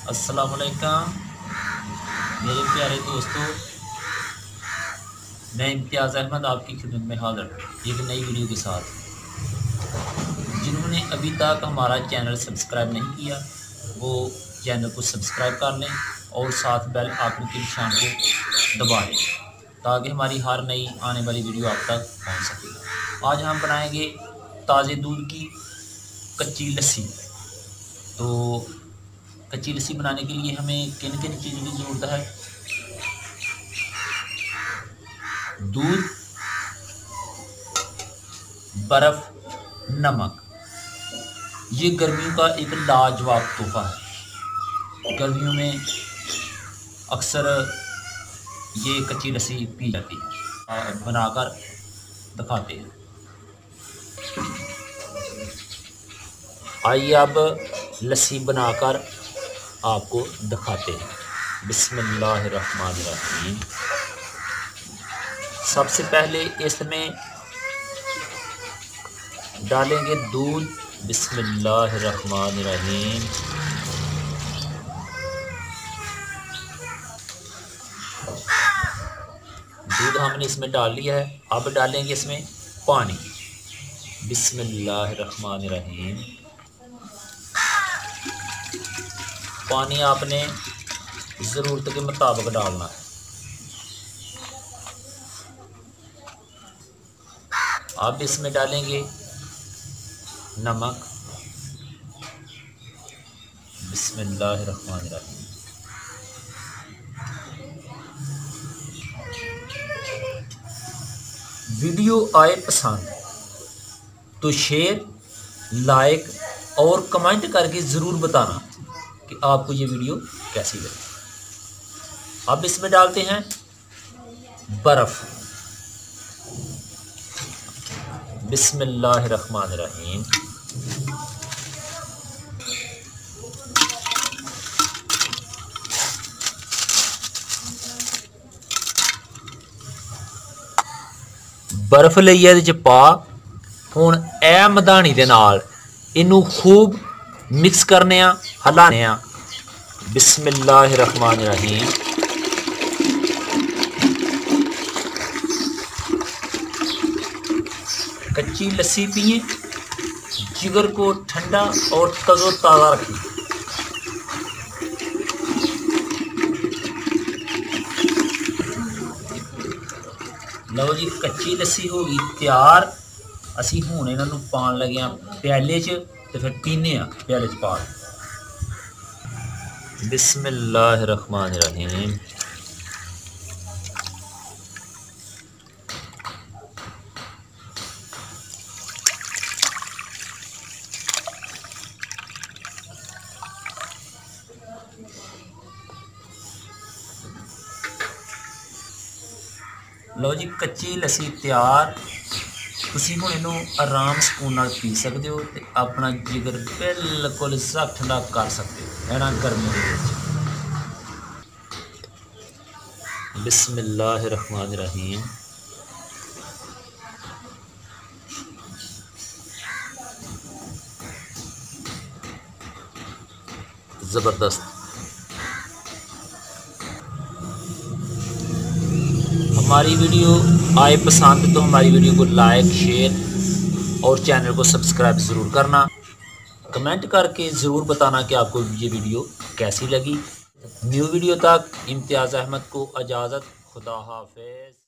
अस्सलाम वालेकुम मेरे प्यारे दोस्तों, मैं इम्तियाज़ अहमद आपकी खिदमत में हाज़िर एक नई वीडियो के साथ। जिन्होंने अभी तक हमारा चैनल सब्सक्राइब नहीं किया वो चैनल को सब्सक्राइब कर लें और साथ बेल आइकन के निशान को दबा लें ताकि हमारी हर नई आने वाली वीडियो आप तक पहुंच सके। आज हम बनाएंगे ताज़े दूध की कच्ची लस्सी। तो कच्ची लस्सी बनाने के लिए हमें किन किन चीज़ों की ज़रूरत है? दूध, बर्फ़, नमक। ये गर्मियों का एक लाजवाब तोहफ़ा है। गर्मियों में अक्सर ये कच्ची लस्सी पी जाती है। बनाकर दिखाते हैं। आइए अब लस्सी बनाकर आपको दिखाते हैं। बिस्मिल्लाहिर्रहमानिर्रहीम। सबसे पहले इसमें डालेंगे दूध। बिस्मिल्लाहिर्रहमानिर्रहीम। दूध हमने इसमें डाल लिया है। अब डालेंगे इसमें पानी। बिस्मिल्लाहिर्रहमानिर्रहीम। पानी आपने ज़रूरत के मुताबिक डालना है। अब इसमें डालेंगे नमक। बिस्मिल्लाहिर्रहमानिर्रहीम। वीडियो आए पसंद तो शेयर, लाइक और कमेंट करके ज़रूर बताना कि आपको ये वीडियो कैसी लगी। अब इसमें डालते हैं बर्फ़। बिस्मिल्लाहिर्रहमानिर्रहीम। बर्फ़ लईए ਇਹਦੇ 'ਚ ਪਾ। ਹੁਣ ਇਹ ਮਧਾਣੀ ਦੇ ਨਾਲ ਇਹਨੂੰ खूब मिक्स करने हिलाने। बिस्मिल्लाहिर्रहमानिर्रहीम। कच्ची लस्सी पिए, जिगर को ठंडा और तरोताज़ा रखें। लो जी, कच्ची लस्सी होगी तैयार। असी हुण इन्हां नूं पाण लगे प्याले च ते फिर पीने प्याले च पा। बिस्मिल्लाहिर्रहमानिर्रहीम। लो जी, कच्ची लस्सी तैयार। तुसीं हुण इहनूं आराम सकून नाल पी सकदे हो ते अपना जिगर बिल्कुल ठंडा कर सकते हो इन्हां गर्मियों दे विच। बिस्मिल्लाहिर्रहमानिर्रहीम। ज़बरदस्त। हमारी वीडियो आए पसंद तो हमारी वीडियो को लाइक, शेयर और चैनल को सब्सक्राइब ज़रूर करना। कमेंट करके ज़रूर बताना कि आपको ये वीडियो कैसी लगी। न्यू वीडियो तक इम्तियाज़ अहमद को इजाज़त। खुदा हाफ़िज़।